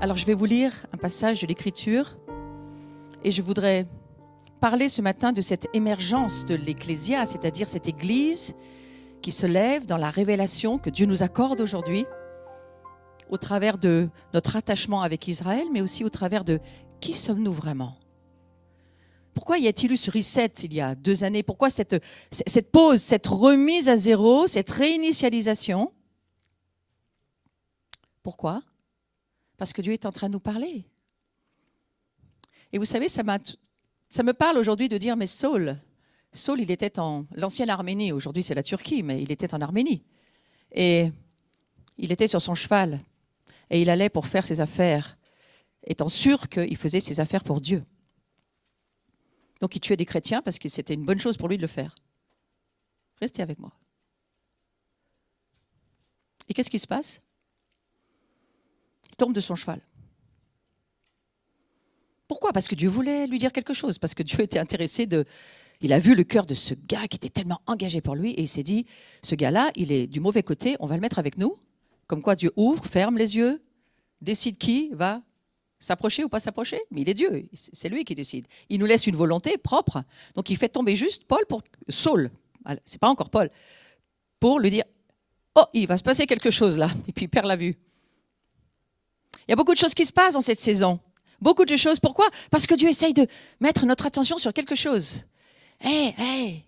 Alors je vais vous lire un passage de l'Écriture et je voudrais parler ce matin de cette émergence de l'Ecclésia, c'est-à-dire cette Église qui se lève dans la révélation que Dieu nous accorde aujourd'hui au travers de notre attachement avec Israël, mais aussi au travers de qui sommes-nous vraiment ? Pourquoi y a-t-il eu ce reset il y a 2 années ? Pourquoi cette pause, cette remise à zéro, cette réinitialisation ? Pourquoi ? Parce que Dieu est en train de nous parler. Et vous savez, ça me parle aujourd'hui de dire, mais Saul, il était en l'ancienne Arménie, aujourd'hui c'est la Turquie, mais il était en Arménie. Et il était sur son cheval, et il allait pour faire ses affaires, étant sûr qu'il faisait ses affaires pour Dieu. Donc il tuait des chrétiens parce que c'était une bonne chose pour lui de le faire. Restez avec moi. Et qu'est-ce qui se passe ? Il tombe de son cheval. Pourquoi ? Parce que Dieu voulait lui dire quelque chose, parce que Dieu était intéressé il a vu le cœur de ce gars qui était tellement engagé pour lui et il s'est dit, ce gars-là, il est du mauvais côté, on va le mettre avec nous. Comme quoi Dieu ouvre, ferme les yeux, décide qui va s'approcher ou pas s'approcher, mais il est Dieu, c'est lui qui décide. Il nous laisse une volonté propre, donc il fait tomber juste Saul, c'est pas encore Paul, pour lui dire, oh, il va se passer quelque chose là, et puis il perd la vue. Il y a beaucoup de choses qui se passent dans cette saison. Beaucoup de choses. Pourquoi ? Parce que Dieu essaye de mettre notre attention sur quelque chose. Hey,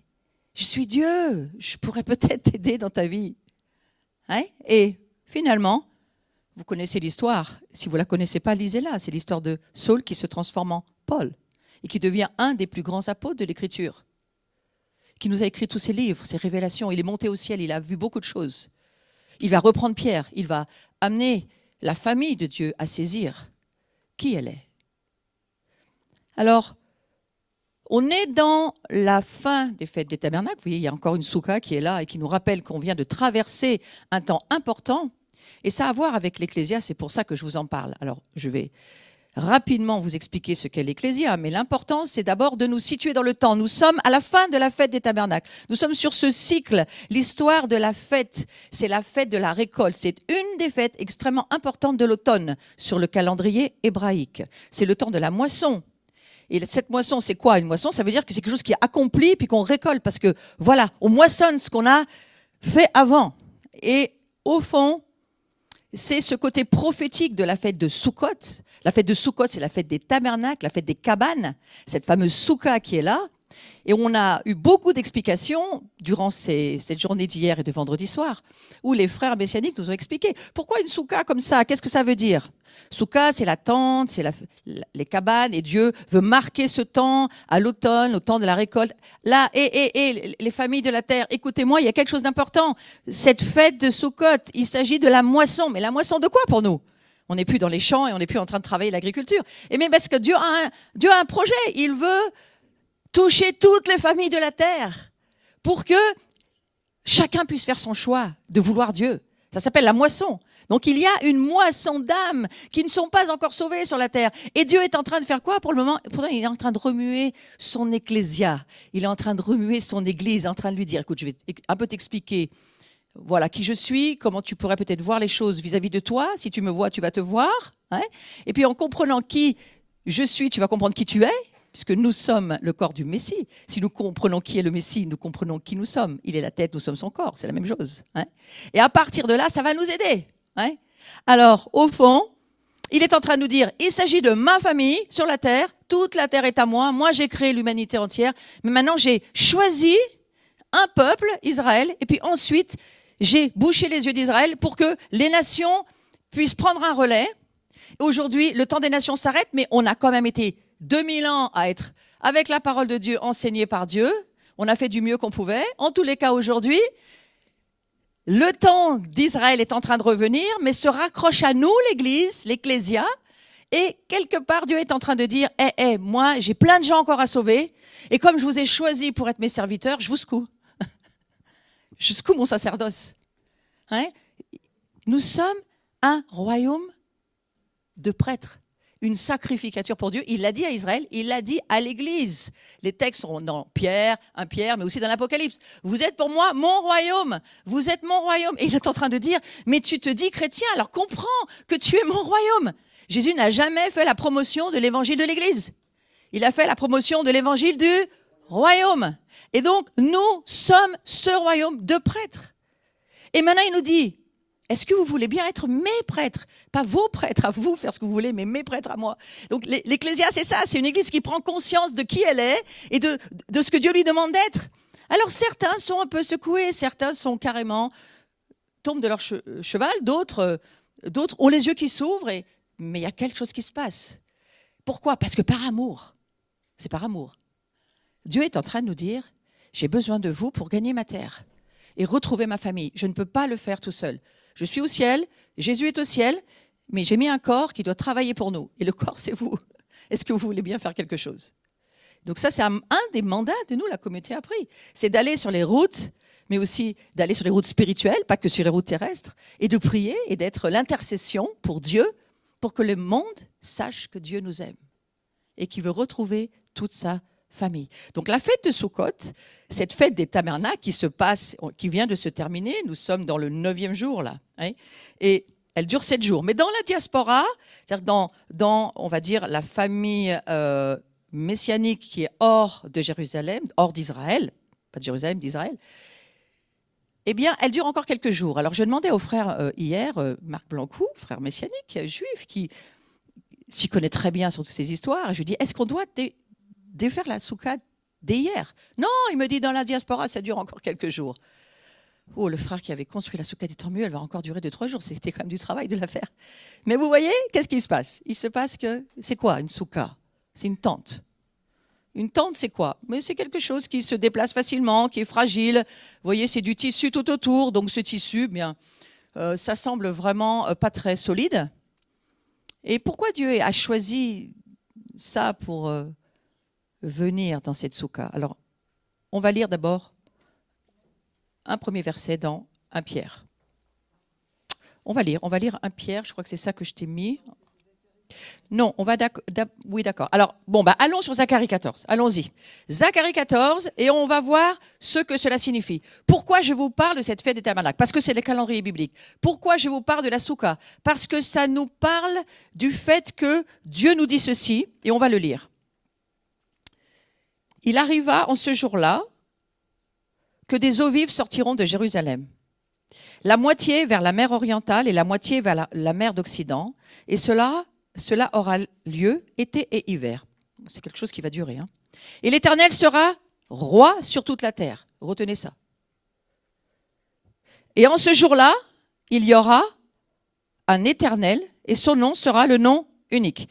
je suis Dieu. Je pourrais peut-être t'aider dans ta vie. Hein ? Et finalement, vous connaissez l'histoire. Si vous ne la connaissez pas, lisez-la. C'est l'histoire de Saul qui se transforme en Paul et qui devient un des plus grands apôtres de l'Écriture, qui nous a écrit tous ses livres, ses révélations. Il est monté au ciel, il a vu beaucoup de choses. Il va reprendre Pierre, il va amener la famille de Dieu à saisir qui elle est. Alors, on est dans la fin des fêtes des tabernacles. Vous voyez, il y a encore une soukha qui est là et qui nous rappelle qu'on vient de traverser un temps important. Et ça a à voir avec l'Ecclésia, c'est pour ça que je vous en parle. Alors, je vais rapidement vous expliquer ce qu'est l'Ecclésia, mais l'important, c'est d'abord de nous situer dans le temps. Nous sommes à la fin de la fête des tabernacles. Nous sommes sur ce cycle. L'histoire de la fête, c'est la fête de la récolte. C'est une des fêtes extrêmement importantes de l'automne sur le calendrier hébraïque. C'est le temps de la moisson. Et cette moisson, c'est quoi une moisson ? Ça veut dire que c'est quelque chose qui est accompli puis qu'on récolte parce que, voilà, on moissonne ce qu'on a fait avant. Et au fond, c'est ce côté prophétique de la fête de Soukhot. La fête de Soukhot, c'est la fête des tabernacles, la fête des cabanes, cette fameuse soukha qui est là. Et on a eu beaucoup d'explications durant cette journée d'hier et de vendredi soir, où les frères messianiques nous ont expliqué pourquoi une soukha comme ça, qu'est-ce que ça veut dire ? Soukha, c'est la tente, c'est les cabanes, et Dieu veut marquer ce temps à l'automne, au temps de la récolte. Là, les familles de la terre, écoutez-moi, il y a quelque chose d'important. Cette fête de Soukhot, il s'agit de la moisson. Mais la moisson de quoi pour nous ? On n'est plus dans les champs et on n'est plus en train de travailler l'agriculture. Et même parce que Dieu a un projet, il veut toucher toutes les familles de la terre pour que chacun puisse faire son choix de vouloir Dieu. Ça s'appelle la moisson. Donc il y a une moisson d'âmes qui ne sont pas encore sauvées sur la terre. Et Dieu est en train de faire quoi pour le moment ? Pourtant, il est en train de remuer son ecclésia. Il est en train de remuer son église, en train de lui dire, écoute, je vais un peu t'expliquer. Voilà qui je suis, comment tu pourrais peut-être voir les choses vis-à-vis de toi. Si tu me vois, tu vas te voir. Hein ? Et puis en comprenant qui je suis, tu vas comprendre qui tu es. Puisque nous sommes le corps du Messie. Si nous comprenons qui est le Messie, nous comprenons qui nous sommes. Il est la tête, nous sommes son corps, c'est la même chose. Hein ? Et à partir de là, ça va nous aider. Hein ? Alors, au fond, il est en train de nous dire, il s'agit de ma famille sur la terre, toute la terre est à moi j'ai créé l'humanité entière, mais maintenant j'ai choisi un peuple, Israël, et puis ensuite, j'ai bouché les yeux d'Israël pour que les nations puissent prendre un relais. Aujourd'hui, le temps des nations s'arrête, mais on a quand même été 2000 ans à être avec la parole de Dieu enseignée par Dieu. On a fait du mieux qu'on pouvait. En tous les cas, aujourd'hui, le temps d'Israël est en train de revenir, mais se raccroche à nous, l'Église, l'Ecclésia. Et quelque part, Dieu est en train de dire, moi, j'ai plein de gens encore à sauver. Et comme je vous ai choisi pour être mes serviteurs, je vous secoue. Je secoue mon sacerdoce. Hein ? Nous sommes un royaume de prêtres. Une sacrificature pour Dieu. Il l'a dit à Israël, il l'a dit à l'Église. Les textes sont dans Pierre, mais aussi dans l'Apocalypse. Vous êtes pour moi mon royaume. Vous êtes mon royaume. Et il est en train de dire, mais tu te dis chrétien, alors comprends que tu es mon royaume. Jésus n'a jamais fait la promotion de l'évangile de l'Église. Il a fait la promotion de l'évangile du royaume. Et donc, nous sommes ce royaume de prêtres. Et maintenant, il nous dit, est-ce que vous voulez bien être mes prêtres? Pas vos prêtres à vous, faire ce que vous voulez, mais mes prêtres à moi. Donc, l'Ecclésia, c'est ça. C'est une église qui prend conscience de qui elle est et de ce que Dieu lui demande d'être. Alors, certains sont un peu secoués, certains sont carrément, tombent de leur cheval, d'autres ont les yeux qui s'ouvrent, mais il y a quelque chose qui se passe. Pourquoi? Parce que par amour. C'est par amour. Dieu est en train de nous dire, j'ai besoin de vous pour gagner ma terre et retrouver ma famille. Je ne peux pas le faire tout seul. Je suis au ciel, Jésus est au ciel, mais j'ai mis un corps qui doit travailler pour nous. Et le corps, c'est vous. Est-ce que vous voulez bien faire quelque chose? Donc ça, c'est un des mandats de nous, la communauté a pris. C'est d'aller sur les routes, mais aussi d'aller sur les routes spirituelles, pas que sur les routes terrestres, et de prier et d'être l'intercession pour Dieu, pour que le monde sache que Dieu nous aime et qu'il veut retrouver toute sa famille. Donc la fête de Sukkot, cette fête des tabernacles qui vient de se terminer, nous sommes dans le 9e jour là, hein, et elle dure 7 jours. Mais dans la diaspora, c'est-à-dire dans on va dire la famille messianique qui est hors de Jérusalem, hors d'Israël, pas de Jérusalem, d'Israël, eh bien, elle dure encore quelques jours. Alors je demandais au frère hier, Marc Blancou, frère messianique, juif, qui s'y connaît très bien sur toutes ces histoires, et je lui dis, est-ce qu'on doit défaire la soukha dès hier? Non, il me dit, dans la diaspora, ça dure encore quelques jours. Oh, le frère qui avait construit la soukha dit, tant mieux, elle va encore durer 2-3 jours. C'était quand même du travail de la faire. Mais vous voyez, qu'est-ce qui se passe? Il se passe que, c'est quoi une soukha? C'est une tente. Une tente, c'est quoi? Mais c'est quelque chose qui se déplace facilement, qui est fragile. Vous voyez, c'est du tissu tout autour. Donc ce tissu, bien, ça semble vraiment pas très solide. Et pourquoi Dieu a choisi ça pour venir dans cette soukha? Alors, on va lire d'abord un premier verset dans 1 Pierre. On va lire 1 Pierre, je crois que c'est ça que je t'ai mis. Non, on va oui, d'accord. Alors, bon, allons sur Zacharie 14. Allons-y. Zacharie 14, et on va voir ce que cela signifie. Pourquoi je vous parle de cette fête des tabernacles? Parce que c'est le calendrier biblique. Pourquoi je vous parle de la soukha? Parce que ça nous parle du fait que Dieu nous dit ceci, et on va le lire. Il arriva en ce jour-là que des eaux vives sortiront de Jérusalem. La moitié vers la mer orientale et la moitié vers la mer d'Occident, et cela aura lieu été et hiver. C'est quelque chose qui va durer. Hein. Et l'Éternel sera roi sur toute la terre. Retenez ça. Et en ce jour-là, il y aura un Éternel et son nom sera le nom unique.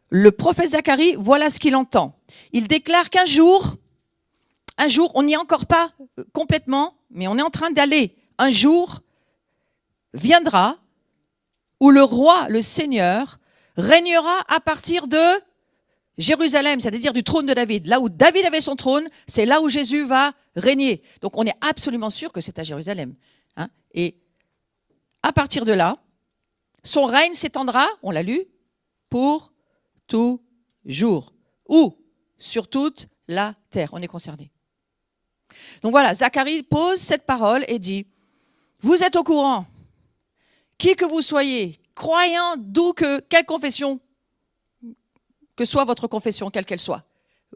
Le prophète Zacharie, voilà ce qu'il entend. Il déclare qu'un jour, on n'y est encore pas complètement, mais on est en train d'aller. Un jour viendra où le roi, le Seigneur, régnera à partir de Jérusalem, c'est-à-dire du trône de David. Là où David avait son trône, c'est là où Jésus va régner. Donc on est absolument sûr que c'est à Jérusalem. Hein. Et à partir de là, son règne s'étendra, on l'a lu, pour toujours. Où? Sur toute la terre. On est concerné. Donc voilà, Zacharie pose cette parole et dit, vous êtes au courant, qui que vous soyez, croyant quelle confession, que soit votre confession, quelle qu'elle soit,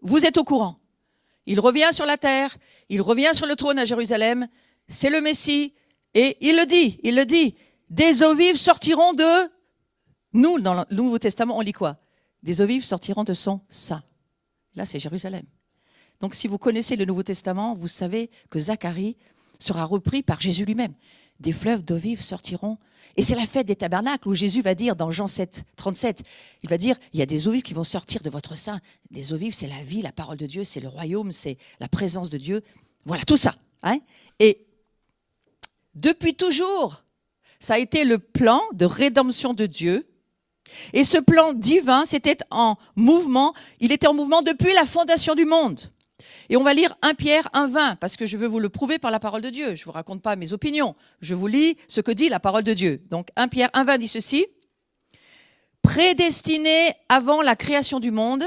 vous êtes au courant. Il revient sur la terre, il revient sur le trône à Jérusalem, c'est le Messie, et il le dit, des eaux vives sortiront de nous, dans le Nouveau Testament, on lit quoi? Des eaux vives sortiront de son sein. Là, c'est Jérusalem. Donc, si vous connaissez le Nouveau Testament, vous savez que Zacharie sera repris par Jésus lui-même. Des fleuves d'eau vive sortiront. Et c'est la fête des tabernacles où Jésus va dire dans Jean 7, 37, il va dire, il y a des eaux vives qui vont sortir de votre sein. Des eaux vives, c'est la vie, la parole de Dieu, c'est le royaume, c'est la présence de Dieu. Voilà, tout ça. Hein. Et depuis toujours, ça a été le plan de rédemption de Dieu. Et ce plan divin, c'était en mouvement. Il était en mouvement depuis la fondation du monde. Et on va lire 1 Pierre 1,20, parce que je veux vous le prouver par la parole de Dieu. Je ne vous raconte pas mes opinions. Je vous lis ce que dit la parole de Dieu. Donc 1 Pierre 1,20 dit ceci. Prédestiné avant la création du monde,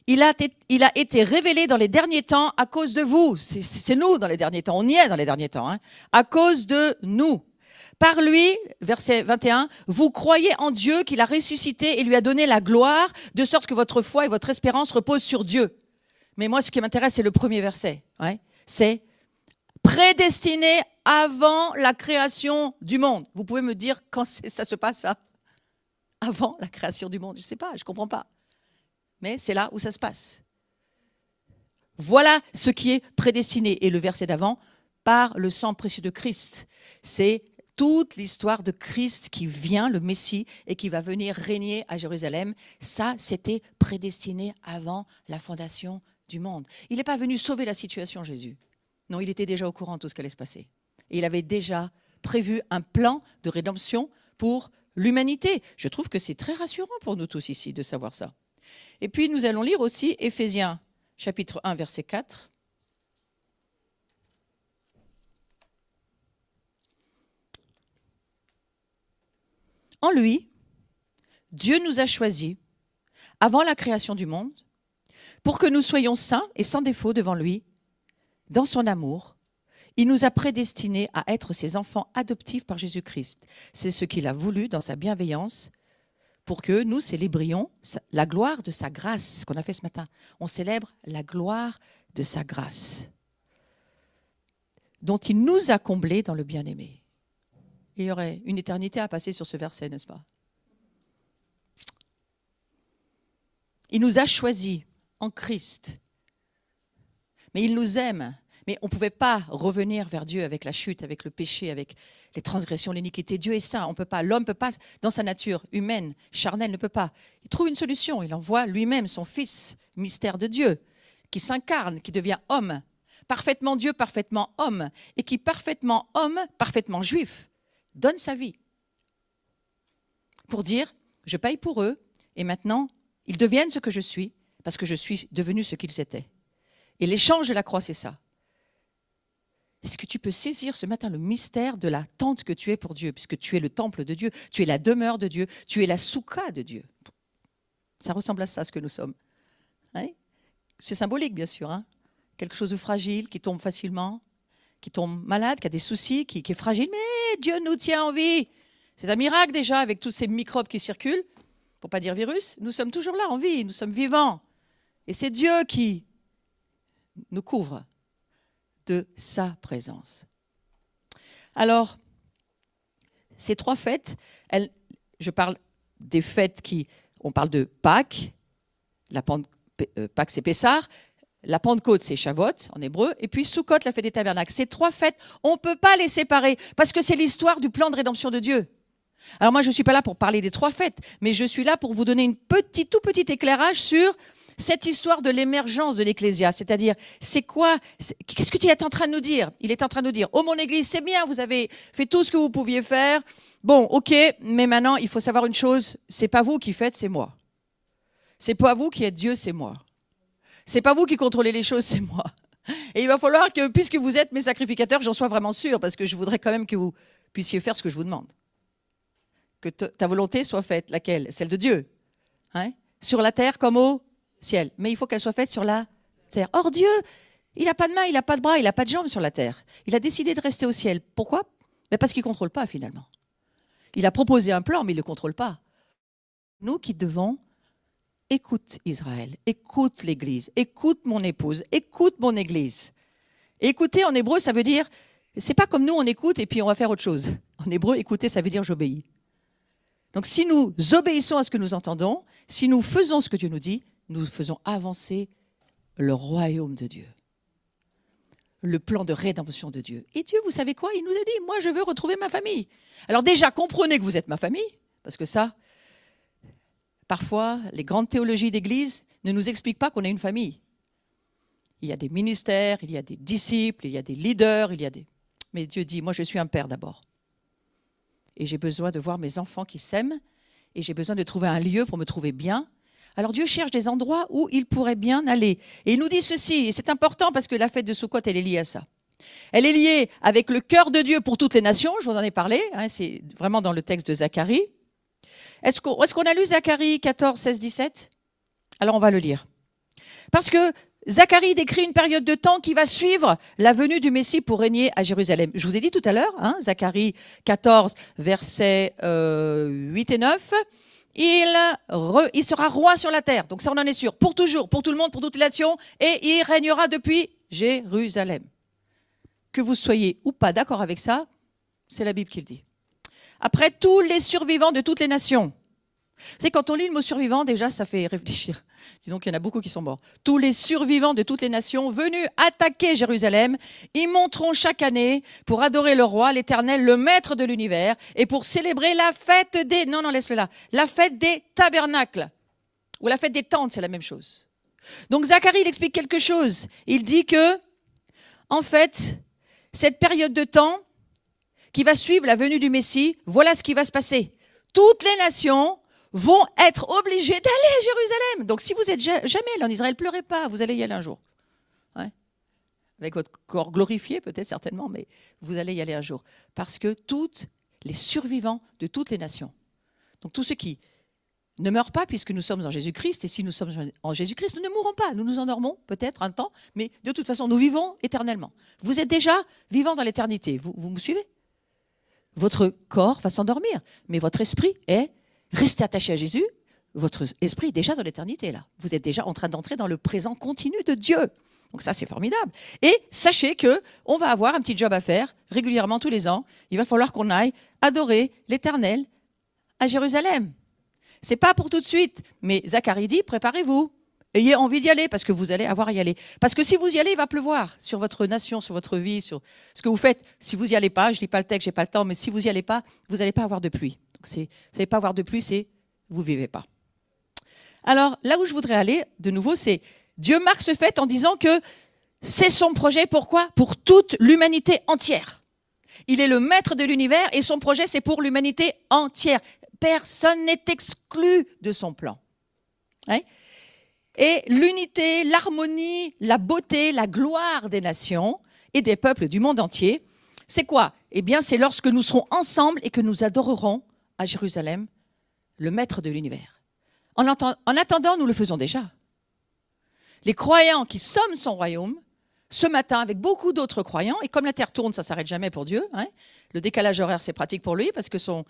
il a été révélé dans les derniers temps à cause de vous. C'est nous dans les derniers temps. On y est dans les derniers temps. Hein, à cause de nous. Par lui, verset 21, vous croyez en Dieu qu'il a ressuscité et lui a donné la gloire, de sorte que votre foi et votre espérance reposent sur Dieu. Mais moi, ce qui m'intéresse, c'est le premier verset. Ouais. C'est prédestiné avant la création du monde. Vous pouvez me dire quand ça se passe, ça? Avant la création du monde. Je ne sais pas, je ne comprends pas. Mais c'est là où ça se passe. Voilà ce qui est prédestiné. Et le verset d'avant, par le sang précieux de Christ. C'est toute l'histoire de Christ qui vient, le Messie, et qui va venir régner à Jérusalem. Ça, c'était prédestiné avant la fondation du monde. Il n'est pas venu sauver la situation, Jésus. Non, il était déjà au courant de tout ce qui allait se passer. Et il avait déjà prévu un plan de rédemption pour l'humanité. Je trouve que c'est très rassurant pour nous tous ici de savoir ça. Et puis, nous allons lire aussi Éphésiens, chapitre 1, verset 4. En lui, Dieu nous a choisis avant la création du monde pour que nous soyons saints et sans défaut devant lui. Dans son amour, il nous a prédestinés à être ses enfants adoptifs par Jésus-Christ. C'est ce qu'il a voulu dans sa bienveillance pour que nous célébrions la gloire de sa grâce, ce qu'on a fait ce matin. On célèbre la gloire de sa grâce, dont il nous a comblés dans le bien-aimé. Il y aurait une éternité à passer sur ce verset, n'est-ce pas? Il nous a choisis en Christ. Mais il nous aime. Mais on ne pouvait pas revenir vers Dieu avec la chute, avec le péché, avec les transgressions, l'iniquité. Dieu est saint, on ne peut pas. L'homme ne peut pas, dans sa nature humaine, charnelle, ne peut pas. Il trouve une solution. Il envoie lui-même son Fils, mystère de Dieu, qui s'incarne, qui devient homme, parfaitement Dieu, parfaitement homme, et qui, parfaitement homme, parfaitement juif, donne sa vie pour dire, je paye pour eux, et maintenant, ils deviennent ce que je suis, parce que je suis devenu ce qu'ils étaient. Et l'échange de la croix, c'est ça. Est-ce que tu peux saisir ce matin le mystère de la tente que tu es pour Dieu, puisque tu es le temple de Dieu, tu es la demeure de Dieu, tu es la soukha de Dieu. Ça ressemble à ça, ce que nous sommes. Hein? C'est symbolique, bien sûr. Hein? Quelque chose de fragile, qui tombe facilement, qui tombe malade, qui a des soucis, qui est fragile, mais Dieu nous tient en vie. C'est un miracle déjà, avec tous ces microbes qui circulent, pour ne pas dire virus. Nous sommes toujours là en vie, nous sommes vivants. Et c'est Dieu qui nous couvre de sa présence. Alors, ces trois fêtes, je parle des fêtes on parle de Pâques, Pâques c'est Pessah, la Pentecôte c'est Shavuot en hébreu, et puis Sukkot, la fête des tabernacles. Ces trois fêtes, on ne peut pas les séparer, parce que c'est l'histoire du plan de rédemption de Dieu. Alors moi, je ne suis pas là pour parler des trois fêtes, mais je suis là pour vous donner tout petit éclairage sur cette histoire de l'émergence de l'Ecclésia, c'est-à-dire, qu'est-ce que tu es en train de nous dire? Il est en train de nous dire, oh mon Église, c'est bien, vous avez fait tout ce que vous pouviez faire, bon, ok, mais maintenant, il faut savoir une chose, c'est pas vous qui faites, c'est moi. C'est pas vous qui êtes Dieu, c'est moi. C'est pas vous qui contrôlez les choses, c'est moi. Et il va falloir que, puisque vous êtes mes sacrificateurs, j'en sois vraiment sûr, parce que je voudrais quand même que vous puissiez faire ce que je vous demande. Que ta volonté soit faite, laquelle? Celle de Dieu. Hein? Sur la terre comme au ciel. Mais il faut qu'elle soit faite sur la terre. Or, Dieu, il n'a pas de main, il n'a pas de bras, il n'a pas de jambes sur la terre. Il a décidé de rester au ciel. Pourquoi? Mais parce qu'il ne contrôle pas, finalement. Il a proposé un plan, mais il ne le contrôle pas. Nous qui devons, écoute Israël, écoute l'Église, écoute mon épouse, écoute mon Église. Et écouter en hébreu, ça veut dire, c'est pas comme nous, on écoute et puis on va faire autre chose. En hébreu, écouter, ça veut dire j'obéis. Donc si nous obéissons à ce que nous entendons, si nous faisons ce que Dieu nous dit, nous faisons avancer le royaume de Dieu, le plan de rédemption de Dieu. Et Dieu, vous savez quoi? Il nous a dit, moi je veux retrouver ma famille. Alors déjà, comprenez que vous êtes ma famille, parce que ça, parfois, les grandes théologies d'Église ne nous expliquent pas qu'on est une famille. Il y a des ministères, il y a des disciples, il y a des leaders, Mais Dieu dit, moi je suis un père d'abord. Et j'ai besoin de voir mes enfants qui s'aiment, et j'ai besoin de trouver un lieu pour me trouver bien. Alors Dieu cherche des endroits où il pourrait bien aller. Et il nous dit ceci, et c'est important parce que la fête de Sukkot, elle est liée à ça. Elle est liée avec le cœur de Dieu pour toutes les nations, je vous en ai parlé, hein, c'est vraiment dans le texte de Zacharie. Est-ce qu'on a lu Zacharie 14, 16, 17 ? Alors on va le lire. Parce que Zacharie décrit une période de temps qui va suivre la venue du Messie pour régner à Jérusalem. Je vous ai dit tout à l'heure, Zacharie 14, versets 8 et 9, il sera roi sur la terre. Donc ça, on en est sûr, pour toujours, pour tout le monde, pour toute les nations, et il régnera depuis Jérusalem. Que vous soyez ou pas d'accord avec ça, c'est la Bible qui le dit. Après, tous les survivants de toutes les nations. C'est quand on lit le mot survivant, déjà, ça fait réfléchir. Dis donc, il y en a beaucoup qui sont morts. Tous les survivants de toutes les nations venus attaquer Jérusalem, y monteront chaque année pour adorer le roi, l'Éternel, le maître de l'univers, et pour célébrer la fête des... Non, laisse-le là. La fête des tabernacles. Ou la fête des tentes, c'est la même chose. Donc, Zacharie, il explique quelque chose. Il dit que, en fait, cette période de temps qui va suivre la venue du Messie, voilà ce qui va se passer. Toutes les nations vont être obligés d'aller à Jérusalem. Donc si vous êtes jamais allé en Israël, pleurez pas, vous allez y aller un jour. Ouais. Avec votre corps glorifié peut-être certainement, mais vous allez y aller un jour. Parce que tous les survivants de toutes les nations, donc tous ceux qui ne meurent pas puisque nous sommes en Jésus-Christ, et si nous sommes en Jésus-Christ, nous ne mourrons pas, nous nous endormons peut-être un temps, mais de toute façon nous vivons éternellement. Vous êtes déjà vivants dans l'éternité, vous me suivez? Votre corps va s'endormir, mais votre esprit est resté attaché à Jésus, votre esprit est déjà dans l'éternité, là. Vous êtes déjà en train d'entrer dans le présent continu de Dieu. Donc ça, c'est formidable. Et sachez qu'on va avoir un petit job à faire régulièrement tous les ans. Il va falloir qu'on aille adorer l'Éternel à Jérusalem. C'est pas pour tout de suite, mais Zacharie dit, préparez-vous. Ayez envie d'y aller, parce que vous allez avoir à y aller. Parce que si vous y allez, il va pleuvoir sur votre nation, sur votre vie, sur ce que vous faites. Si vous n'y allez pas, je lis pas le texte, j'ai pas le temps, mais si vous n'y allez pas, vous n'allez pas avoir de pluie. Donc vous n'allez pas avoir de pluie, c'est vous vivez pas. Alors, là où je voudrais aller, de nouveau, c'est Dieu marque ce fait en disant que c'est son projet, pourquoi? Pour toute l'humanité entière. Il est le maître de l'univers et son projet, c'est pour l'humanité entière. Personne n'est exclu de son plan. Ouais. Et l'unité, l'harmonie, la beauté, la gloire des nations et des peuples du monde entier, c'est quoi? Eh bien, c'est lorsque nous serons ensemble et que nous adorerons à Jérusalem le maître de l'univers. En attendant, nous le faisons déjà. Les croyants qui sommes son royaume, ce matin, avec beaucoup d'autres croyants, et comme la terre tourne, ça ne s'arrête jamais pour Dieu, le décalage horaire, c'est pratique pour lui, parce que son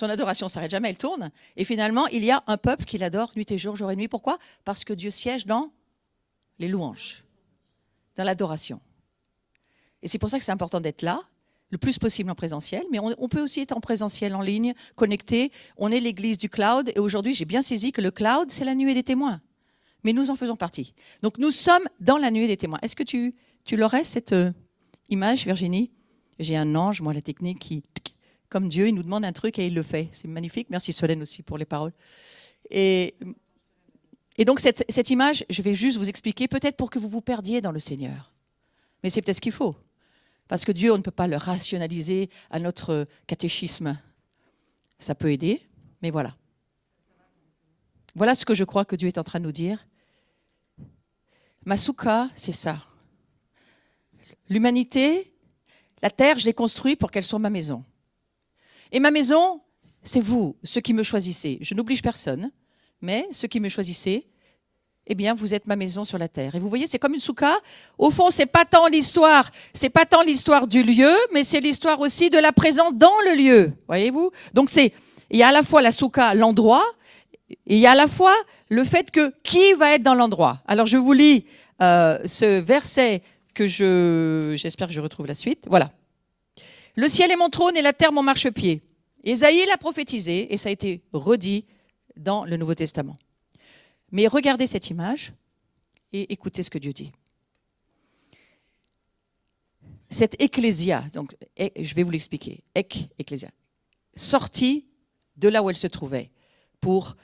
adoration ne s'arrête jamais, elle tourne. Et finalement, il y a un peuple qui l'adore nuit et jour, jour et nuit. Pourquoi? Parce que Dieu siège dans les louanges, dans l'adoration. Et c'est pour ça que c'est important d'être là, le plus possible en présentiel, mais on peut aussi être en présentiel, en ligne, connecté. On est l'église du cloud, et aujourd'hui, j'ai bien saisi que le cloud, c'est la nuée des témoins. Mais nous en faisons partie. Donc nous sommes dans la nuée des témoins. Est-ce que tu l'aurais, cette image, Virginie? J'ai un ange, moi, la technique, qui, comme Dieu, il nous demande un truc et il le fait. C'est magnifique. Merci Solène aussi pour les paroles. Et donc cette image, je vais juste vous expliquer, peut-être pour que vous vous perdiez dans le Seigneur. Mais c'est peut-être ce qu'il faut. Parce que Dieu, on ne peut pas le rationaliser à notre catéchisme. Ça peut aider, mais voilà. Voilà ce que je crois que Dieu est en train de nous dire. Ma soukha, c'est ça. L'humanité, la terre, je l'ai construite pour qu'elle soit ma maison. Et ma maison, c'est vous, ceux qui me choisissez. Je n'oblige personne, mais ceux qui me choisissez, eh bien, vous êtes ma maison sur la terre. Et vous voyez, c'est comme une soukha. Au fond, c'est pas tant l'histoire du lieu, mais c'est l'histoire aussi de la présence dans le lieu. Voyez-vous? Donc il y a à la fois la soukha, l'endroit, et il y a à la fois le fait que qui va être dans l'endroit. Alors je vous lis ce verset que j'espère que je retrouve la suite. Voilà. Le ciel est mon trône et la terre mon marchepied. Ésaïe l'a prophétisé et ça a été redit dans le Nouveau Testament. Mais regardez cette image et écoutez ce que Dieu dit. Cette ecclésia, donc je vais vous l'expliquer, ecclésia, sortie de là où elle se trouvait.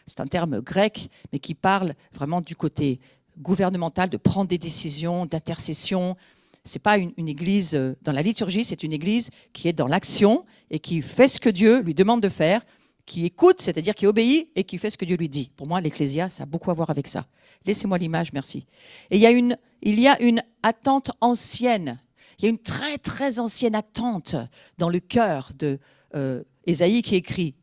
C'est un terme grec, mais qui parle vraiment du côté gouvernemental, de prendre des décisions, d'intercession. Ce n'est pas une église dans la liturgie, c'est une église qui est dans l'action et qui fait ce que Dieu lui demande de faire, qui écoute, c'est-à-dire qui obéit et qui fait ce que Dieu lui dit. Pour moi, l'ecclésia, ça a beaucoup à voir avec ça. Laissez-moi l'image, merci. Et il y a une attente ancienne. Il y a une très, très ancienne attente dans le cœur d'Ésaïe qui écrit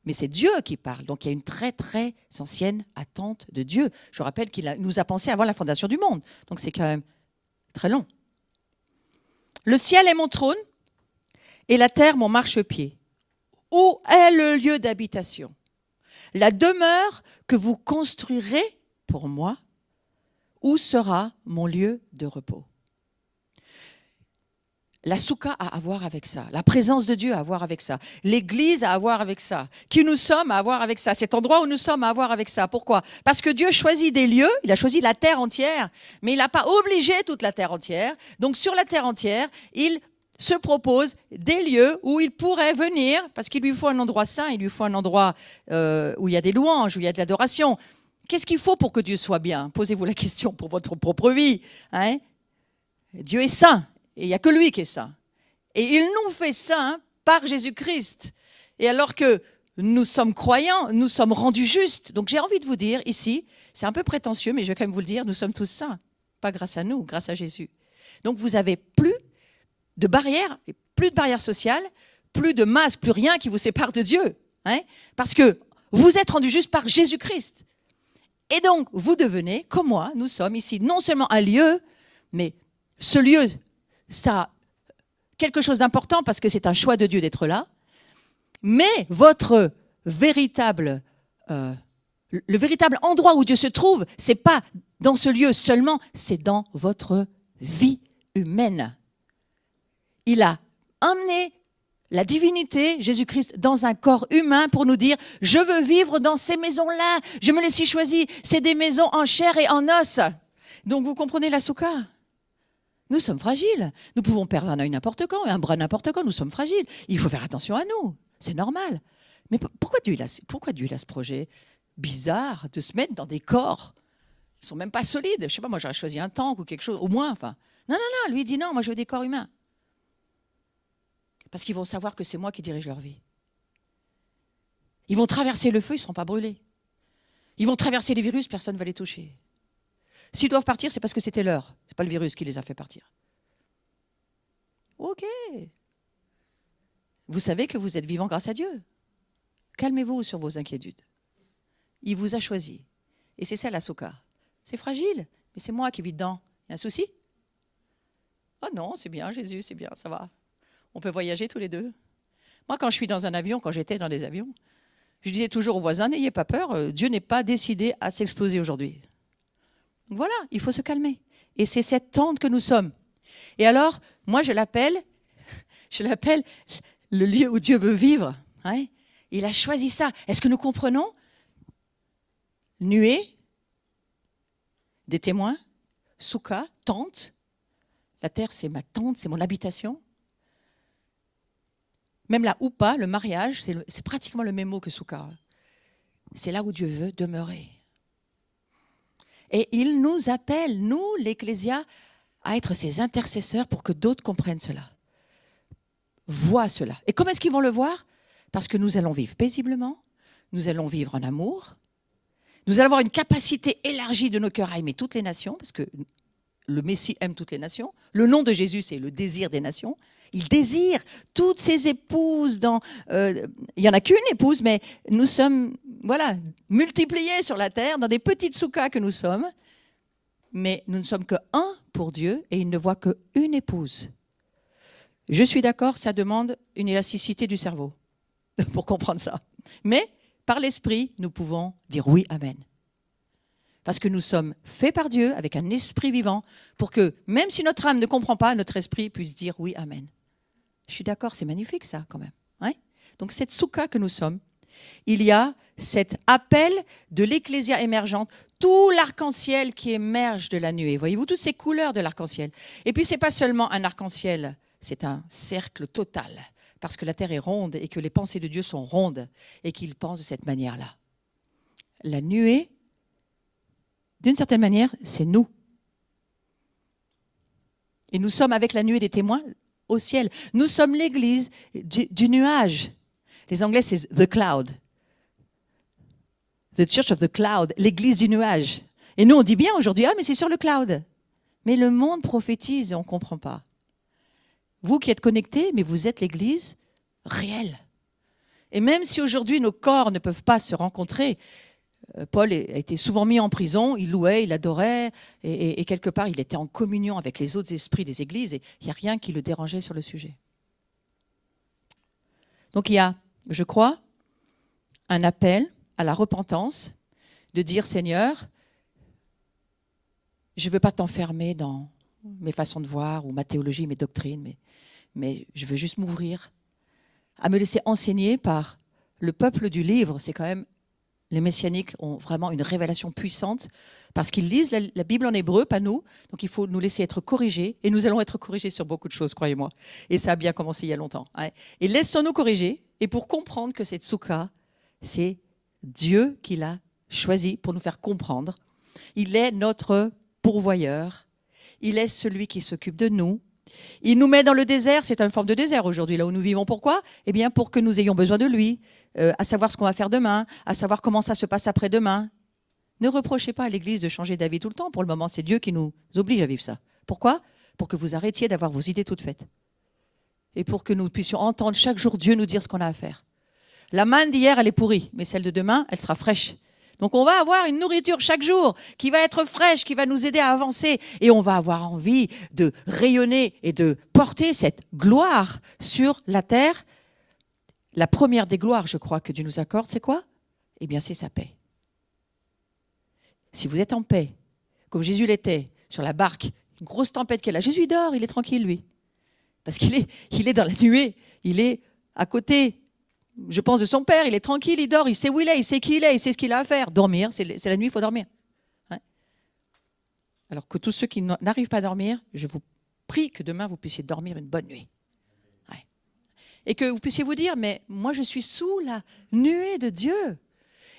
Mais c'est Dieu qui parle. Donc il y a une très, très ancienne attente de Dieu. Je rappelle qu'il nous a pensé avant la fondation du monde. Donc c'est quand même très long. Le ciel est mon trône et la terre mon marchepied. Où est le lieu d'habitation? La demeure que vous construirez pour moi, où sera mon lieu de repos? La soukha a à voir avec ça. La présence de Dieu a à voir avec ça. L'Église a à voir avec ça. Qui nous sommes a à voir avec ça. Cet endroit où nous sommes a à voir avec ça. Pourquoi? Parce que Dieu choisit des lieux, il a choisi la terre entière, mais il n'a pas obligé toute la terre entière. Donc sur la terre entière, il se propose des lieux où il pourrait venir, parce qu'il lui faut un endroit saint, il lui faut un endroit où il y a des louanges, où il y a de l'adoration. Qu'est-ce qu'il faut pour que Dieu soit bien? Posez-vous la question pour votre propre vie. Hein? Dieu est saint. Et il n'y a que lui qui est saint. Et il nous fait saints par Jésus-Christ. Et alors que nous sommes croyants, nous sommes rendus justes. Donc j'ai envie de vous dire ici, c'est un peu prétentieux, mais je vais quand même vous le dire, nous sommes tous saints. Pas grâce à nous, grâce à Jésus. Donc vous n'avez plus de barrières sociales, plus de masques, plus rien qui vous sépare de Dieu. Hein? Parce que vous êtes rendus justes par Jésus-Christ. Et donc vous devenez, comme moi, nous sommes ici, non seulement un lieu, mais ce lieu, ça a quelque chose d'important parce que c'est un choix de Dieu d'être là, mais votre véritable, le véritable endroit où Dieu se trouve, c'est pas dans ce lieu seulement, c'est dans votre vie humaine. Il a emmené la divinité, Jésus-Christ, dans un corps humain pour nous dire « Je veux vivre dans ces maisons-là, je me les suis choisies, c'est des maisons en chair et en os. » Donc vous comprenez la soukha? Nous sommes fragiles. Nous pouvons perdre un œil n'importe quand, un bras n'importe quand. Nous sommes fragiles. Il faut faire attention à nous. C'est normal. Mais pourquoi Dieu a ce projet bizarre de se mettre dans des corps? Ils ne sont même pas solides. Je ne sais pas, moi j'aurais choisi un tank ou quelque chose, au moins. Enfin, non. Lui il dit non, moi je veux des corps humains. Parce qu'ils vont savoir que c'est moi qui dirige leur vie. Ils vont traverser le feu, ils ne seront pas brûlés. Ils vont traverser les virus, personne ne va les toucher. S'ils doivent partir, c'est parce que c'était l'heure. Ce n'est pas le virus qui les a fait partir. Ok. Vous savez que vous êtes vivant grâce à Dieu. Calmez-vous sur vos inquiétudes. Il vous a choisi. Et c'est ça la soukha. C'est fragile, mais c'est moi qui vis dedans. Il y a un souci? Oh non, c'est bien, Jésus, c'est bien, ça va. On peut voyager tous les deux. Moi, quand je suis dans un avion, quand j'étais dans des avions, je disais toujours aux voisins, n'ayez pas peur, Dieu n'est pas décidé à s'exploser aujourd'hui. Voilà, il faut se calmer. Et c'est cette tente que nous sommes. Et alors, moi, je l'appelle le lieu où Dieu veut vivre. Hein? Il a choisi ça. Est-ce que nous comprenons? Nuée, des témoins, soukha, tente. La terre, c'est ma tente, c'est mon habitation. Même la oupa, le mariage, c'est pratiquement le même mot que soukha. C'est là où Dieu veut demeurer. Et il nous appelle, nous, l'Ecclésia, à être ses intercesseurs pour que d'autres comprennent cela, voient cela. Et comment est-ce qu'ils vont le voir? Parce que nous allons vivre paisiblement, nous allons vivre en amour, nous allons avoir une capacité élargie de nos cœurs à aimer toutes les nations, parce que le Messie aime toutes les nations. Le nom de Jésus, c'est le désir des nations. Il désire toutes ses épouses. Il n'y en a qu'une épouse, mais nous sommes multipliés sur la terre, dans des petites soukhas que nous sommes. Mais nous ne sommes que un pour Dieu et il ne voit qu'une épouse. Je suis d'accord, ça demande une élasticité du cerveau pour comprendre ça. Mais par l'esprit, nous pouvons dire oui, amen. Parce que nous sommes faits par Dieu avec un esprit vivant pour que, même si notre âme ne comprend pas, notre esprit puisse dire oui, amen. Je suis d'accord, c'est magnifique ça quand même. Hein? Donc cette soukha que nous sommes, il y a cet appel de l'Ecclésia émergente, tout l'arc-en-ciel qui émerge de la nuée. Voyez-vous toutes ces couleurs de l'arc-en-ciel. Et puis ce n'est pas seulement un arc-en-ciel, c'est un cercle total. Parce que la terre est ronde et que les pensées de Dieu sont rondes et qu'il pense de cette manière-là. La nuée, d'une certaine manière, c'est nous. Et nous sommes avec la nuée des témoins au ciel. Nous sommes l'église du nuage. Les Anglais, c'est the cloud. The church of the cloud, l'église du nuage. Et nous, on dit bien aujourd'hui, ah, mais c'est sur le cloud. Mais le monde prophétise et on ne comprend pas. Vous qui êtes connectés, mais vous êtes l'église réelle. Et même si aujourd'hui nos corps ne peuvent pas se rencontrer, Paul a été souvent mis en prison, il louait, il adorait, et quelque part il était en communion avec les autres esprits des églises, et il n'y a rien qui le dérangeait sur le sujet. Donc il y a, je crois, un appel à la repentance, de dire Seigneur, je ne veux pas t'enfermer dans mes façons de voir ou ma théologie, mes doctrines, mais je veux juste m'ouvrir à me laisser enseigner par le peuple du livre. C'est quand même, les messianiques ont vraiment une révélation puissante parce qu'ils lisent la Bible en hébreu, pas nous. Donc il faut nous laisser être corrigés et nous allons être corrigés sur beaucoup de choses, croyez-moi. Et ça a bien commencé il y a longtemps. Hein. Et laissons-nous corriger. Et pour comprendre que cette soukha, c'est Dieu qui l'a choisi pour nous faire comprendre. Il est notre pourvoyeur. Il est celui qui s'occupe de nous. Il nous met dans le désert, c'est une forme de désert aujourd'hui, là où nous vivons. Pourquoi ? Eh bien, pour que nous ayons besoin de lui, à savoir ce qu'on va faire demain, à savoir comment ça se passe après-demain. Ne reprochez pas à l'Église de changer d'avis tout le temps. Pour le moment, c'est Dieu qui nous oblige à vivre ça. Pourquoi ? Pour que vous arrêtiez d'avoir vos idées toutes faites. Et pour que nous puissions entendre chaque jour Dieu nous dire ce qu'on a à faire. La manne d'hier, elle est pourrie, mais celle de demain, elle sera fraîche. Donc on va avoir une nourriture chaque jour qui va être fraîche, qui va nous aider à avancer. Et on va avoir envie de rayonner et de porter cette gloire sur la terre. La première des gloires, je crois, que Dieu nous accorde, c'est quoi ? Eh bien, c'est sa paix. Si vous êtes en paix, comme Jésus l'était, sur la barque, une grosse tempête qu'elle a, Jésus dort, il est tranquille, lui. Parce qu'il est dans la nuée, il est à côté, je pense, de son père, il est tranquille, il dort, il sait où il est, il sait qui il est, il sait ce qu'il a à faire. Dormir, c'est la nuit, il faut dormir. Hein? Alors que tous ceux qui n'arrivent pas à dormir, je vous prie que demain, vous puissiez dormir une bonne nuit. Ouais. Et que vous puissiez vous dire, mais moi, je suis sous la nuée de Dieu.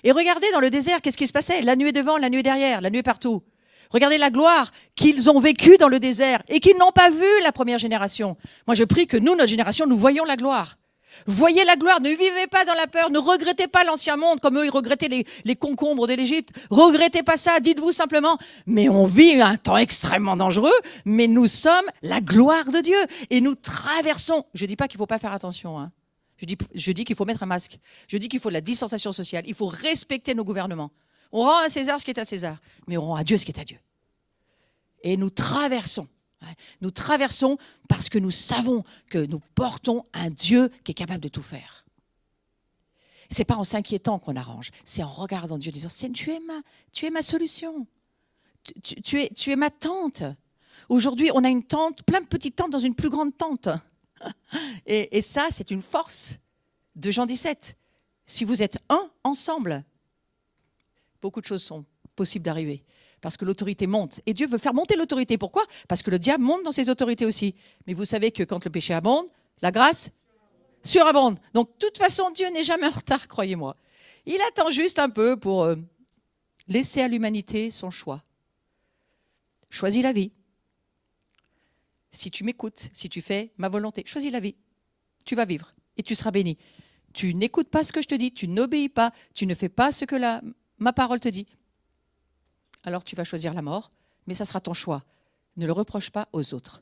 Et regardez dans le désert, qu'est-ce qui se passait ? La nuée devant, la nuée derrière, la nuée partout. Regardez la gloire qu'ils ont vécue dans le désert et qu'ils n'ont pas vue la première génération. Moi, je prie que nous, notre génération, nous voyons la gloire. Voyez la gloire, ne vivez pas dans la peur, ne regrettez pas l'ancien monde comme eux, ils regrettaient les concombres de l'Égypte. Regrettez pas ça, dites-vous simplement, mais on vit un temps extrêmement dangereux, mais nous sommes la gloire de Dieu et nous traversons. Je ne dis pas qu'il ne faut pas faire attention, hein. Je dis qu'il faut mettre un masque. Je dis qu'il faut de la distanciation sociale. Il faut respecter nos gouvernements. On rend à César ce qui est à César, mais on rend à Dieu ce qui est à Dieu. Et nous traversons. Nous traversons parce que nous savons que nous portons un Dieu qui est capable de tout faire. Ce n'est pas en s'inquiétant qu'on arrange, c'est en regardant Dieu, en disant « tu es ma solution, tu es ma tente ». Aujourd'hui, on a une tente, plein de petites tentes dans une plus grande tente. Et ça, c'est une force de Jean 17. Si vous êtes un ensemble, beaucoup de choses sont possibles d'arriver. Parce que l'autorité monte. Et Dieu veut faire monter l'autorité. Pourquoi ? Parce que le diable monte dans ses autorités aussi. Mais vous savez que quand le péché abonde, la grâce surabonde. Donc, de toute façon, Dieu n'est jamais en retard, croyez-moi. Il attend juste un peu pour laisser à l'humanité son choix. Choisis la vie. Si tu m'écoutes, si tu fais ma volonté, choisis la vie. Tu vas vivre et tu seras béni. Tu n'écoutes pas ce que je te dis, tu n'obéis pas, tu ne fais pas ce que ma parole te dit. Alors tu vas choisir la mort, mais ça sera ton choix. Ne le reproche pas aux autres.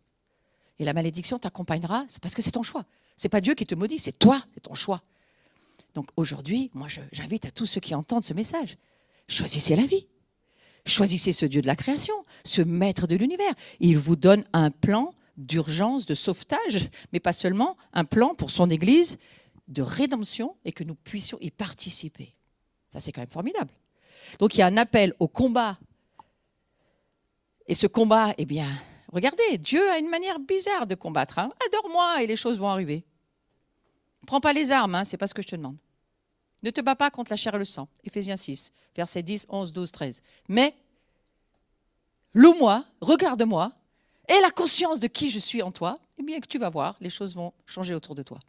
Et la malédiction t'accompagnera, c'est parce que c'est ton choix. Ce n'est pas Dieu qui te maudit, c'est toi, c'est ton choix. Donc aujourd'hui, moi j'invite à tous ceux qui entendent ce message, choisissez la vie. Choisissez ce Dieu de la création, ce maître de l'univers. Il vous donne un plan d'urgence, de sauvetage, mais pas seulement, un plan pour son Église de rédemption et que nous puissions y participer. Ça, c'est quand même formidable. Donc il y a un appel au combat. Et ce combat, eh bien, regardez, Dieu a une manière bizarre de combattre. Hein. Adore-moi et les choses vont arriver. Prends pas les armes, hein, c'est pas ce que je te demande. Ne te bats pas contre la chair et le sang. Éphésiens 6, versets 10, 11, 12, 13. Mais, loue-moi, regarde-moi, et la conscience de qui je suis en toi, eh bien que tu vas voir, les choses vont changer autour de toi.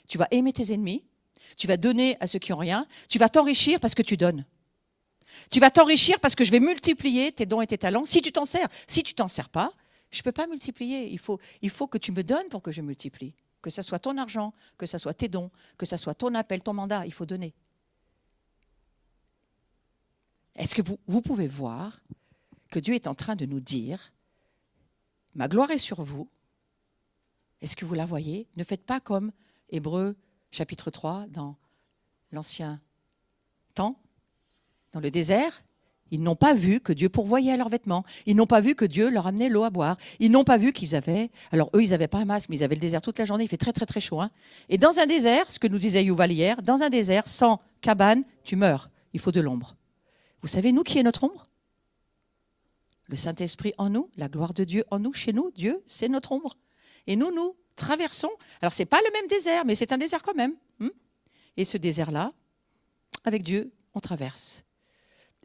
Tu vas aimer tes ennemis, tu vas donner à ceux qui n'ont rien, tu vas t'enrichir parce que tu donnes. Tu vas t'enrichir parce que je vais multiplier tes dons et tes talents si tu t'en sers. Si tu t'en sers pas, je ne peux pas multiplier. Il faut que tu me donnes pour que je multiplie. Que ce soit ton argent, que ce soit tes dons, que ce soit ton appel, ton mandat, il faut donner. Est-ce que vous pouvez voir que Dieu est en train de nous dire « Ma gloire est sur vous ». Est-ce que vous la voyez ? Ne faites pas comme Hébreux chapitre 3 dans l'ancien temps, dans le désert, ils n'ont pas vu que Dieu pourvoyait à leurs vêtements. Ils n'ont pas vu que Dieu leur amenait l'eau à boire. Ils n'ont pas vu qu'ils avaient... Alors eux, ils n'avaient pas un masque, mais ils avaient le désert toute la journée. Il fait très, très, très chaud. Hein. Et dans un désert, ce que nous disait Yuval hier, dans un désert, sans cabane, tu meurs. Il faut de l'ombre. Vous savez, nous, qui est notre ombre? Le Saint-Esprit en nous, la gloire de Dieu en nous, chez nous, Dieu, c'est notre ombre. Et nous traversons... Alors, ce n'est pas le même désert, mais c'est un désert quand même. Et ce désert-là, avec Dieu, on traverse.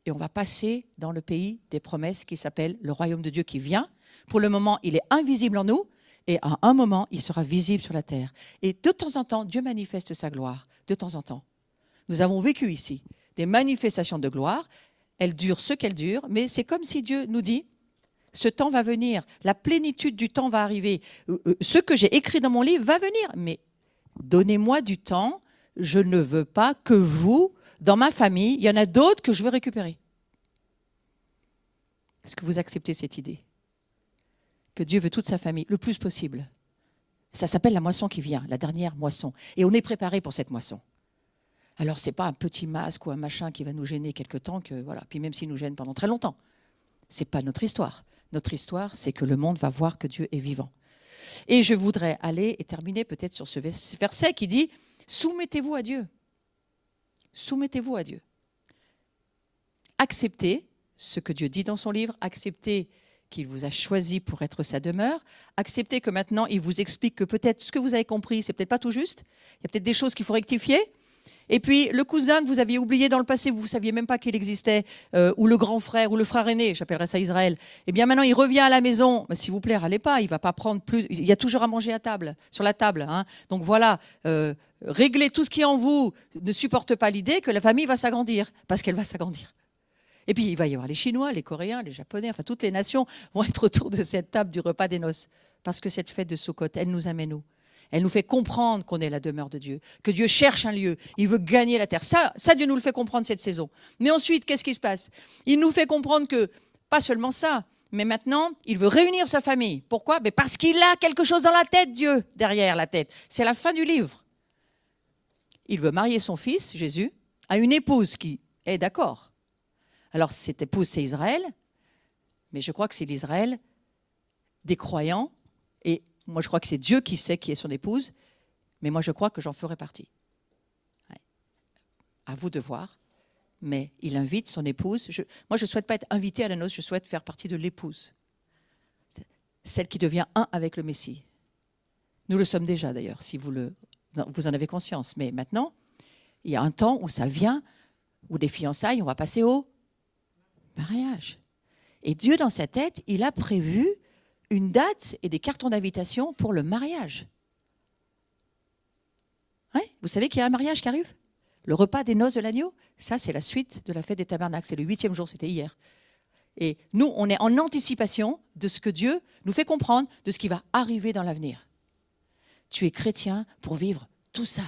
Et on va passer dans le pays des promesses qui s'appelle le royaume de Dieu qui vient. Pour le moment, il est invisible en nous et à un moment, il sera visible sur la terre. Et de temps en temps, Dieu manifeste sa gloire, de temps en temps. Nous avons vécu ici des manifestations de gloire. Elles durent ce qu'elles durent, mais c'est comme si Dieu nous dit, ce temps va venir, la plénitude du temps va arriver. Ce que j'ai écrit dans mon livre va venir, mais donnez-moi du temps, je ne veux pas que vous... Dans ma famille, il y en a d'autres que je veux récupérer. Est-ce que vous acceptez cette idée? Que Dieu veut toute sa famille, le plus possible. Ça s'appelle la moisson qui vient, la dernière moisson. Et on est préparé pour cette moisson. Alors, ce n'est pas un petit masque ou un machin qui va nous gêner quelque temps, que, voilà. Puis même s'il nous gêne pendant très longtemps. Ce n'est pas notre histoire. Notre histoire, c'est que le monde va voir que Dieu est vivant. Et je voudrais aller et terminer peut-être sur ce verset qui dit « Soumettez-vous à Dieu ». Soumettez-vous à Dieu. Acceptez ce que Dieu dit dans son livre, acceptez qu'il vous a choisi pour être sa demeure, acceptez que maintenant il vous explique que peut-être ce que vous avez compris, c'est peut-être pas tout juste, il y a peut-être des choses qu'il faut rectifier. Et puis le cousin que vous aviez oublié dans le passé, vous ne saviez même pas qu'il existait, ou le grand frère, ou le frère aîné, j'appellerais ça Israël, eh bien maintenant il revient à la maison, mais s'il vous plaît, râlez pas, il ne va pas prendre plus, il y a toujours à manger à table, sur la table. Hein. Donc voilà, réglez tout ce qui en vous ne supporte pas l'idée que la famille va s'agrandir, parce qu'elle va s'agrandir. Et puis il va y avoir les Chinois, les Coréens, les Japonais, enfin toutes les nations vont être autour de cette table du repas des noces, parce que cette fête de Sukkot, elle nous amène où? Elle nous fait comprendre qu'on est la demeure de Dieu, que Dieu cherche un lieu, il veut gagner la terre. Ça, Dieu nous le fait comprendre cette saison. Mais ensuite, qu'est-ce qui se passe? Il nous fait comprendre que, pas seulement ça, mais maintenant, il veut réunir sa famille. Pourquoi? Mais parce qu'il a quelque chose dans la tête, Dieu, derrière la tête. C'est la fin du livre. Il veut marier son fils, Jésus, à une épouse qui est d'accord. Alors, cette épouse, c'est Israël, mais je crois que c'est l'Israël des croyants, et moi, je crois que c'est Dieu qui sait qui est son épouse, mais moi, je crois que j'en ferai partie. Ouais. À vous de voir. Mais il invite son épouse. Moi, je ne souhaite pas être invité à la noce, je souhaite faire partie de l'épouse. Celle qui devient un avec le Messie. Nous le sommes déjà, d'ailleurs, si vous en avez conscience. Mais maintenant, il y a un temps où ça vient, où des fiançailles, on va passer au mariage. Et Dieu, dans sa tête, il a prévu une date et des cartons d'invitation pour le mariage. Ouais, vous savez qu'il y a un mariage qui arrive? Le repas des noces de l'agneau, ça c'est la suite de la fête des tabernacles. C'est le 8e jour, c'était hier. Et nous, on est en anticipation de ce que Dieu nous fait comprendre, de ce qui va arriver dans l'avenir. Tu es chrétien pour vivre tout ça.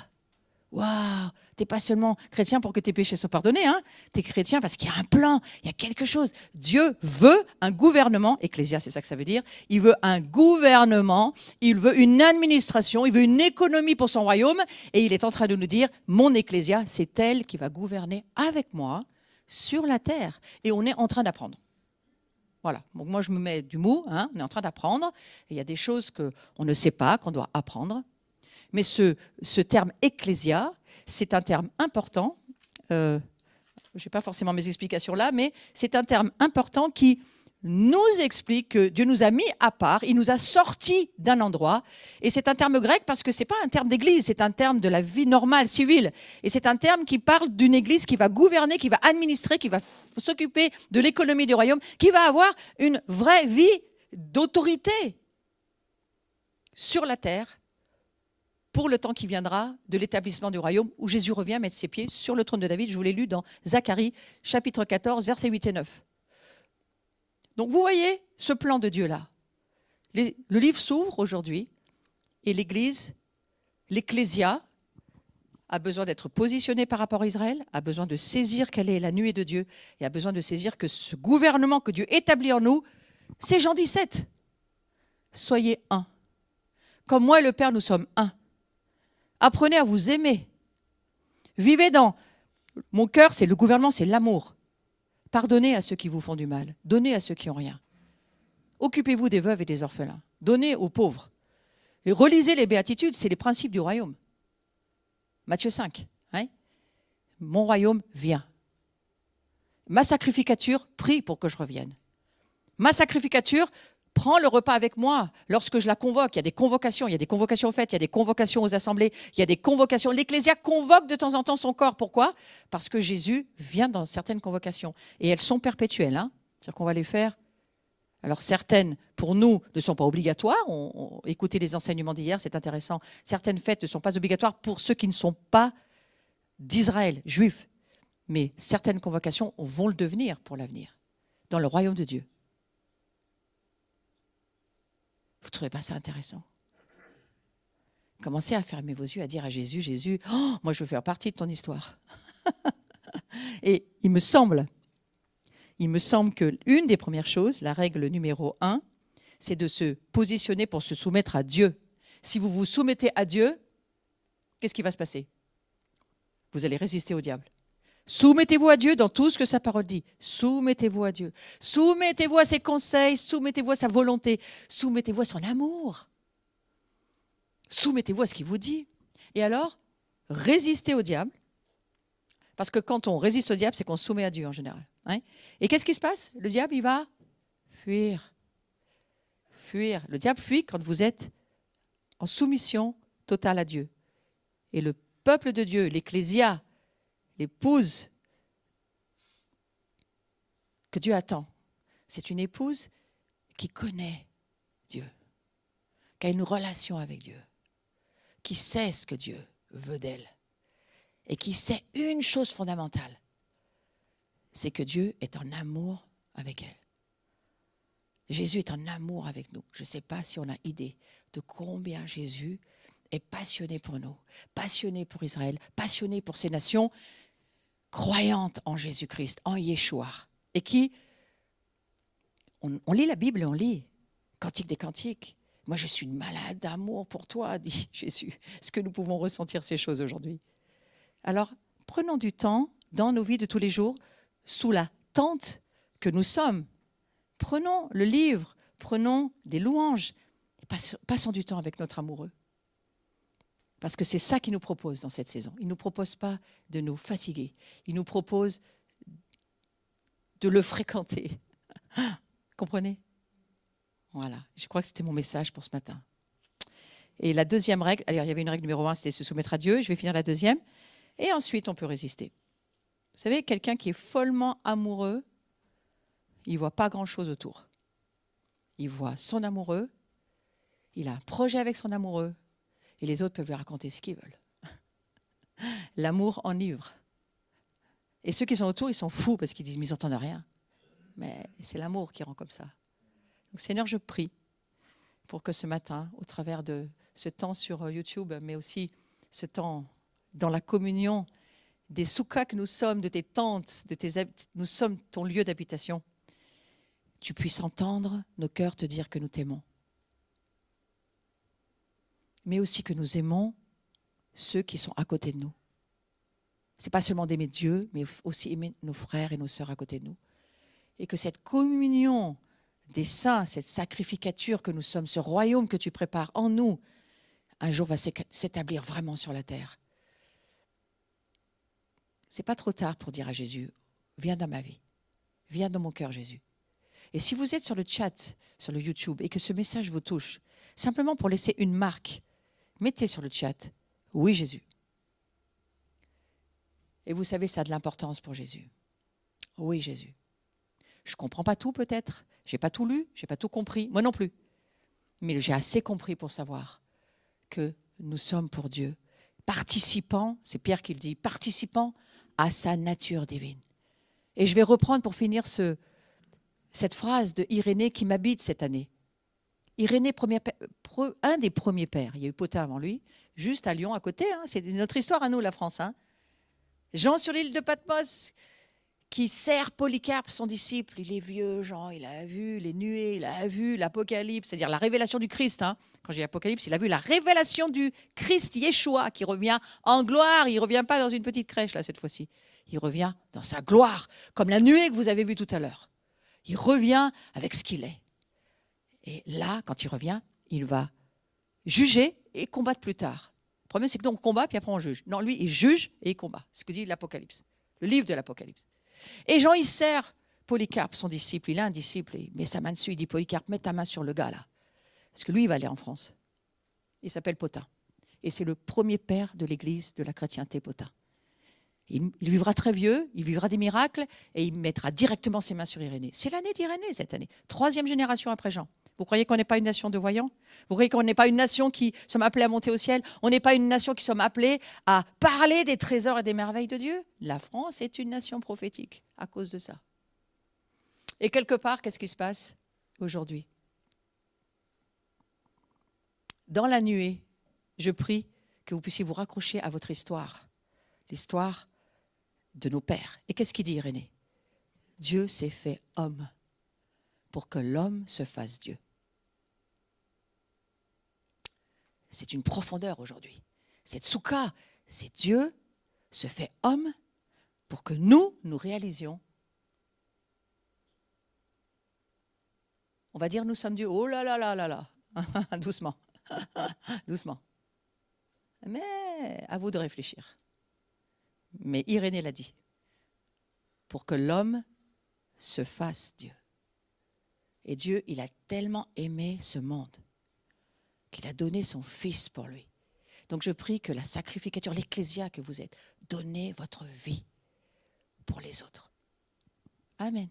Waouh! Tu n'es pas seulement chrétien pour que tes péchés soient pardonnés, hein? Tu es chrétien parce qu'il y a un plan, il y a quelque chose. Dieu veut un gouvernement, Ecclésia, c'est ça que ça veut dire, il veut un gouvernement, il veut une administration, il veut une économie pour son royaume, et il est en train de nous dire, mon Ecclésia, c'est elle qui va gouverner avec moi sur la terre. Et on est en train d'apprendre. Voilà, donc moi je me mets du mot, hein? On est en train d'apprendre, et il y a des choses qu'on ne sait pas, qu'on doit apprendre. Mais ce terme « ecclésia », c'est un terme important. Je n'ai pas forcément mes explications là, mais c'est un terme important qui nous explique que Dieu nous a mis à part, il nous a sortis d'un endroit. Et c'est un terme grec parce que ce n'est pas un terme d'église, c'est un terme de la vie normale, civile. Et c'est un terme qui parle d'une église qui va gouverner, qui va administrer, qui va s'occuper de l'économie du royaume, qui va avoir une vraie vie d'autorité sur la terre, pour le temps qui viendra de l'établissement du royaume, où Jésus revient mettre ses pieds sur le trône de David. Je vous l'ai lu dans Zacharie, chapitre 14, versets 8 et 9. Donc vous voyez ce plan de Dieu-là. Le livre s'ouvre aujourd'hui, et l'Église, l'Ecclésia, a besoin d'être positionnée par rapport à Israël, a besoin de saisir quelle est la nuée de Dieu, et a besoin de saisir que ce gouvernement que Dieu établit en nous, c'est Jean 17. Soyez un. Comme moi et le Père, nous sommes un. Apprenez à vous aimer. Vivez dans... Mon cœur, c'est le gouvernement, c'est l'amour. Pardonnez à ceux qui vous font du mal. Donnez à ceux qui n'ont rien. Occupez-vous des veuves et des orphelins. Donnez aux pauvres. Et relisez les béatitudes, c'est les principes du royaume. Matthieu 5. Hein? Mon royaume vient. Ma sacrificature, prie pour que je revienne. Ma sacrificature, prends le repas avec moi lorsque je la convoque. Il y a des convocations aux fêtes, il y a des convocations aux assemblées, il y a des convocations. L'Ecclésia convoque de temps en temps son corps. Pourquoi? Parce que Jésus vient dans certaines convocations. Et elles sont perpétuelles. Hein? C'est-à-dire qu'on va les faire. Alors certaines, pour nous, ne sont pas obligatoires. Écoutez les enseignements d'hier, c'est intéressant. Certaines fêtes ne sont pas obligatoires pour ceux qui ne sont pas d'Israël, juifs. Mais certaines convocations vont le devenir pour l'avenir, dans le royaume de Dieu. Vous ne trouvez pas ça intéressant? Commencez à fermer vos yeux, à dire à Jésus, Jésus, oh, moi je veux faire partie de ton histoire. Et il me semble qu'une des premières choses, la règle numéro 1, c'est de se positionner pour se soumettre à Dieu. Si vous vous soumettez à Dieu, qu'est-ce qui va se passer? Vous allez résister au diable. Soumettez-vous à Dieu dans tout ce que sa parole dit. Soumettez-vous à Dieu. Soumettez-vous à ses conseils. Soumettez-vous à sa volonté. Soumettez-vous à son amour. Soumettez-vous à ce qu'il vous dit. Et alors, résistez au diable. Parce que quand on résiste au diable, c'est qu'on se soumet à Dieu en général. Hein? Et qu'est-ce qui se passe? Le diable, il va fuir. Fuir. Le diable fuit quand vous êtes en soumission totale à Dieu. Et le peuple de Dieu, l'Ecclésia, l'épouse que Dieu attend, c'est une épouse qui connaît Dieu, qui a une relation avec Dieu, qui sait ce que Dieu veut d'elle et qui sait une chose fondamentale, c'est que Dieu est en amour avec elle. Jésus est en amour avec nous. Je ne sais pas si on a idée de combien Jésus est passionné pour nous, passionné pour Israël, passionné pour ces nations croyantes en Jésus-Christ, en Yeshua, et qui, on lit la Bible et on lit Cantique des Cantiques. Moi, je suis une malade d'amour pour toi, dit Jésus. Est-ce que nous pouvons ressentir ces choses aujourd'hui? Alors, prenons du temps dans nos vies de tous les jours, sous la tente que nous sommes. Prenons le livre, prenons des louanges, et passons du temps avec notre amoureux. Parce que c'est ça qu'il nous propose dans cette saison. Il ne nous propose pas de nous fatiguer. Il nous propose de le fréquenter. Comprenez? Voilà, je crois que c'était mon message pour ce matin. Et la deuxième règle, alors il y avait une règle numéro 1, c'était se soumettre à Dieu. Je vais finir la deuxième. Et ensuite, on peut résister. Vous savez, quelqu'un qui est follement amoureux, il ne voit pas grand-chose autour. Il voit son amoureux, il a un projet avec son amoureux, et les autres peuvent lui raconter ce qu'ils veulent. L'amour enivre. Et ceux qui sont autour, ils sont fous parce qu'ils disent « mais ils n'entendent rien ». Mais c'est l'amour qui rend comme ça. Donc Seigneur, je prie pour que ce matin, au travers de ce temps sur YouTube, mais aussi ce temps dans la communion des soukas que nous sommes, de tes tentes, nous sommes ton lieu d'habitation, tu puisses entendre nos cœurs te dire que nous t'aimons. Mais aussi que nous aimons ceux qui sont à côté de nous. Ce n'est pas seulement d'aimer Dieu, mais aussi aimer nos frères et nos sœurs à côté de nous. Et que cette communion des saints, cette sacrificature que nous sommes, ce royaume que tu prépares en nous, un jour va s'établir vraiment sur la terre. Ce n'est pas trop tard pour dire à Jésus, viens dans ma vie, viens dans mon cœur Jésus. Et si vous êtes sur le chat, sur le YouTube, et que ce message vous touche, simplement pour laisser une marque, mettez sur le chat, oui Jésus. Et vous savez, ça a de l'importance pour Jésus. Oui Jésus. Je ne comprends pas tout peut-être, je n'ai pas tout lu, je n'ai pas tout compris, moi non plus. Mais j'ai assez compris pour savoir que nous sommes pour Dieu, participants, c'est Pierre qui le dit, participants à sa nature divine. Et je vais reprendre pour finir cette phrase de Irénée qui m'habite cette année. Irénée, un des premiers pères, il y a eu Potin avant lui, juste à Lyon à côté, hein, c'est notre histoire à nous la France. Hein. Jean sur l'île de Patmos, qui sert Polycarpe, son disciple. Il est vieux, Jean, il a vu les nuées, il a vu l'Apocalypse, c'est-à-dire la révélation du Christ. Hein. Quand j'ai l'Apocalypse, il a vu la révélation du Christ, Yeshua, qui revient en gloire. Il ne revient pas dans une petite crèche, là, cette fois-ci. Il revient dans sa gloire, comme la nuée que vous avez vue tout à l'heure. Il revient avec ce qu'il est. Et là, quand il revient, il va juger et combattre plus tard. Le problème, c'est que nous, on combat, puis après on juge. Non, lui, il juge et il combat. C'est ce que dit l'Apocalypse, le livre de l'Apocalypse. Et Jean, il sert Polycarpe, son disciple. Il a un disciple, il met sa main dessus, il dit, Polycarpe, mets ta main sur le gars, là. Parce que lui, il va aller en France. Il s'appelle Pothin. Et c'est le premier père de l'église de la chrétienté, Pothin. Il vivra très vieux, il vivra des miracles, et il mettra directement ses mains sur Irénée. C'est l'année d'Irénée, cette année. 3e génération après Jean. Vous croyez qu'on n'est pas une nation de voyants? Vous croyez qu'on n'est pas une nation qui sommes appelés à monter au ciel? On n'est pas une nation qui sommes appelés à parler des trésors et des merveilles de Dieu? La France est une nation prophétique à cause de ça. Et quelque part, qu'est-ce qui se passe aujourd'hui? Dans la nuée, je prie que vous puissiez vous raccrocher à votre histoire, l'histoire de nos pères. Et qu'est-ce qu'il dit, Irénée? Dieu s'est fait homme pour que l'homme se fasse Dieu. C'est une profondeur aujourd'hui. C'est Tsouka, c'est Dieu se fait homme pour que nous réalisions. On va dire nous sommes Dieu. Oh là là là là là. Doucement. Doucement. Mais à vous de réfléchir. Mais Irénée l'a dit. Pour que l'homme se fasse Dieu. Et Dieu, il a tellement aimé ce monde qu'il a donné son Fils pour lui. Donc je prie que la sacrificature, l'ecclésia que vous êtes, donnez votre vie pour les autres. Amen.